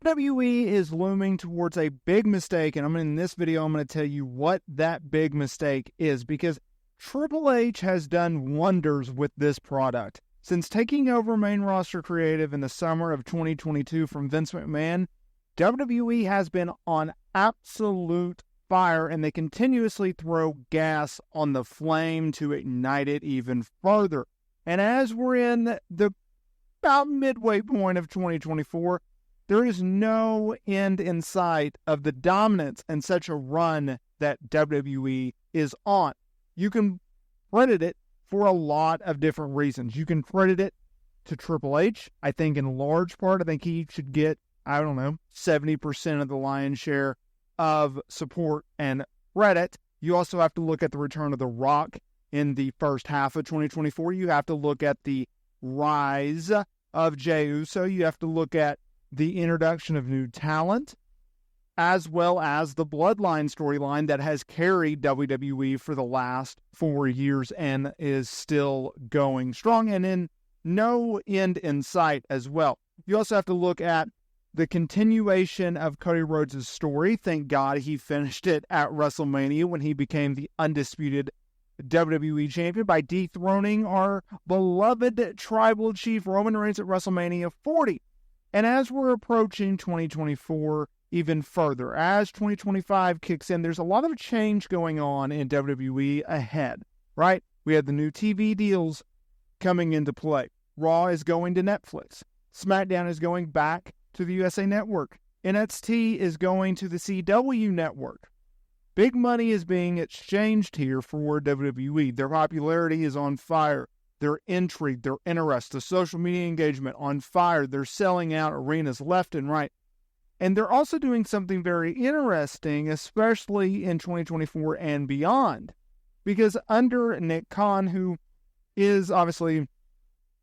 WWE is looming towards a big mistake, and in this video, I'm going to tell you what that big mistake is, because Triple H has done wonders with this product. Since taking over main roster creative in the summer of 2022 from Vince McMahon, WWE has been on absolute fire, and they continuously throw gas on the flame to ignite it even further. And as we're in the about midway point of 2024, there is no end in sight of the dominance and such a run that WWE is on. You can credit it for a lot of different reasons. You can credit it to Triple H. I think in large part, I think he should get, 70% of the lion's share of support and credit. You also have to look at the return of The Rock in the first half of 2024. You have to look at the rise of Jey Uso. You have to look at the introduction of new talent, as well as the Bloodline storyline that has carried WWE for the last 4 years and is still going strong and in no end in sight as well. You also have to look at the continuation of Cody Rhodes' story. Thank God he finished it at WrestleMania when he became the undisputed WWE champion by dethroning our beloved tribal chief Roman Reigns at WrestleMania 40. And as we're approaching 2024 even further, as 2025 kicks in, there's a lot of change going on in WWE ahead, right? We have the new TV deals coming into play. Raw is going to Netflix. SmackDown is going back to the USA Network. NXT is going to the CW Network. Big money is being exchanged here for WWE. Their popularity is on fire. Their intrigue, their interest, the social media engagement on fire. They're selling out arenas left and right. And they're also doing something very interesting, especially in 2024 and beyond. Because under Nick Khan, who is obviously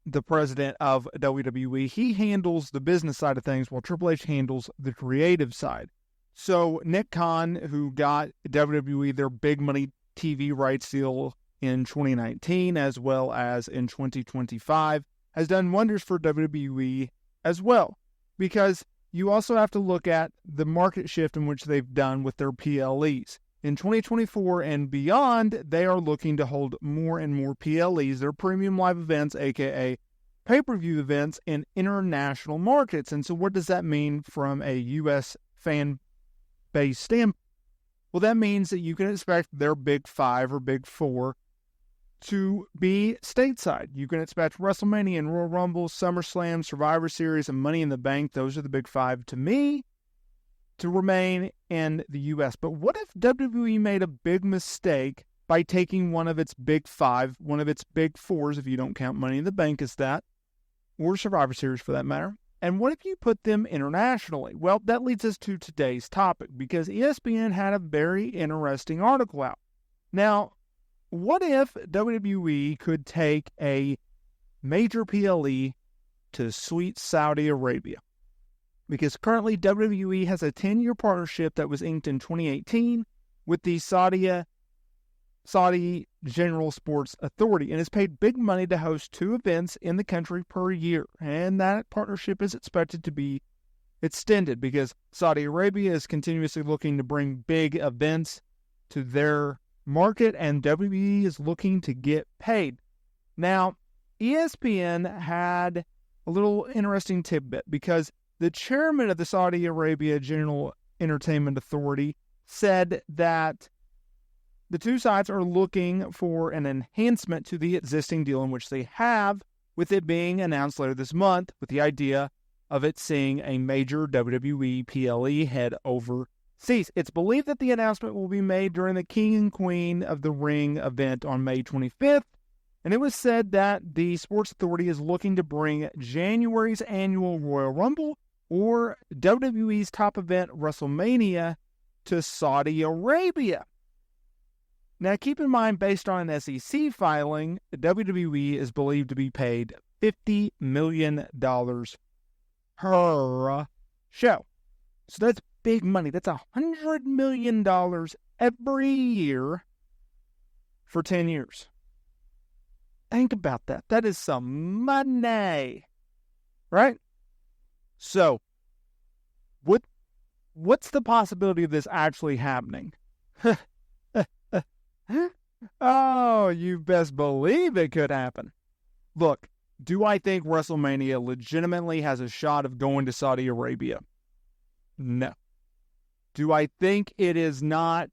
the president of WWE, he handles the business side of things while Triple H handles the creative side. So Nick Khan, who got WWE their big money TV rights deal in 2019 as well as in 2025, has done wonders for WWE as well. Because you also have to look at the market shift in which they've done with their PLEs. In 2024 and beyond, they are looking to hold more and more PLEs, their premium live events, aka pay-per-view events, in international markets. And so what does that mean from a U.S. fan-based standpoint? Well, that means that you can expect their big five or big four to be stateside. You can expect WrestleMania and Royal Rumble, SummerSlam, Survivor Series, and Money in the Bank. Those are the big five to me to remain in the U.S. But what if WWE made a big mistake by taking one of its big five, one of its big fours, if you don't count Money in the Bank as that, or Survivor Series for that matter, and what if you put them internationally? Well, that leads us to today's topic, because ESPN had a very interesting article out. Now, what if WWE could take a major PLE to sweet Saudi Arabia? Because currently WWE has a 10-year partnership that was inked in 2018 with the Saudi General Sports Authority, and has paid big money to host 2 events in the country per year. And that partnership is expected to be extended because Saudi Arabia is continuously looking to bring big events to their market, and WWE is looking to get paid. Now, ESPN had a little interesting tidbit, because the chairman of the Saudi Arabia General Entertainment Authority said that the two sides are looking for an enhancement to the existing deal in which they have, with it being announced later this month, with the idea of it seeing a major WWE PLE head overseas. It's believed that the announcement will be made during the King and Queen of the Ring event on May 25th, and it was said that the Sports Authority is looking to bring January's annual Royal Rumble or WWE's top event, WrestleMania, to Saudi Arabia. Now, keep in mind, based on an SEC filing, WWE is believed to be paid $50 million per show. So that's big money. That's $100 million every year for 10 years. Think about that. That is some money, right? So, What's the possibility of this actually happening? Oh, you best believe it could happen. Look, do I think WrestleMania legitimately has a shot of going to Saudi Arabia? No. Do I think it is not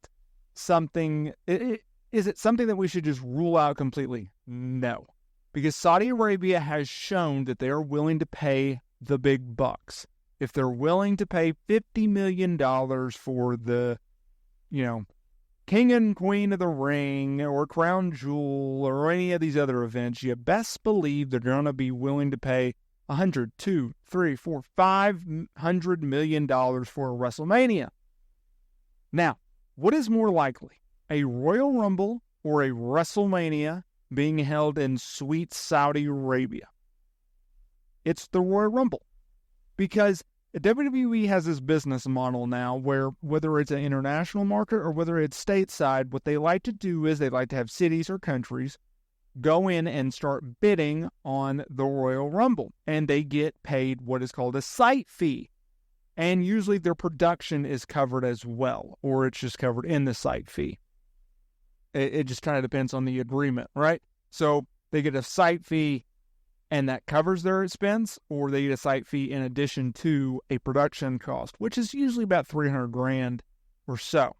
something... Is it something that we should just rule out completely? No. Because Saudi Arabia has shown that they are willing to pay the big bucks. If they're willing to pay $50 million for the, King and Queen of the Ring or Crown Jewel or any of these other events, you best believe they're going to be willing to pay $100, $200, $300, $400, $500 million for a WrestleMania. Now, what is more likely? A Royal Rumble or a WrestleMania being held in sweet Saudi Arabia? It's the Royal Rumble. Because WWE has this business model now where whether it's an international market or whether it's stateside, what they like to do is they like to have cities or countries go in and start bidding on the Royal Rumble. And they get paid what is called a site fee. And usually their production is covered as well, or it's just covered in the site fee. It just kind of depends on the agreement, right? So they get a site fee and that covers their expense, or they get a site fee in addition to a production cost, which is usually about $300,000 or so.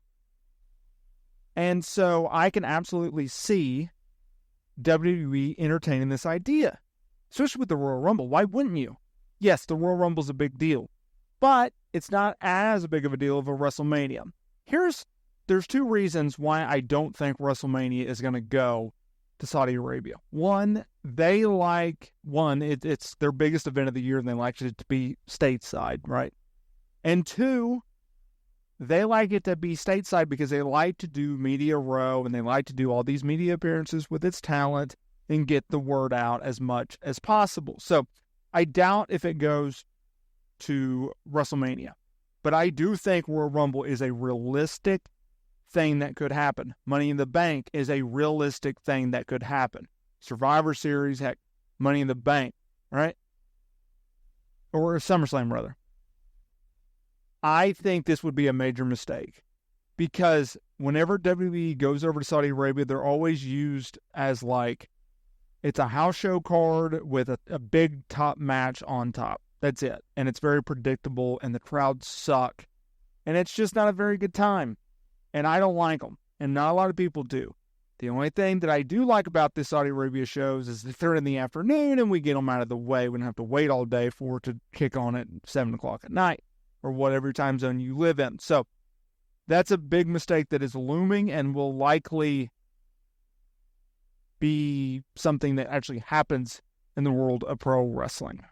And so I can absolutely see WWE entertaining this idea, especially with the Royal Rumble. Why wouldn't you? Yes, the Royal Rumble is a big deal, but it's not as big of a deal of a WrestleMania. There's two reasons why I don't think WrestleMania is going to go to Saudi Arabia. One, it's their biggest event of the year and they like it to be stateside, right? And two, they like it to be stateside because they like to do Media Row and they like to do all these media appearances with its talent and get the word out as much as possible. So I doubt if it goes to WrestleMania, but I do think Royal Rumble is a realistic thing that could happen. Money in the Bank is a realistic thing that could happen. Survivor Series, heck, Money in the Bank, right? Or SummerSlam, rather. I think this would be a major mistake because whenever WWE goes over to Saudi Arabia, they're always used as it's a house show card with a big top match on top. That's it. And it's very predictable and the crowds suck. And it's just not a very good time. And I don't like them. And not a lot of people do. The only thing that I do like about this Saudi Arabia shows is that they're in the afternoon and we get them out of the way. We don't have to wait all day for it to kick on at 7 o'clock at night or whatever time zone you live in. So that's a big mistake that is looming and will likely be something that actually happens in the world of pro wrestling.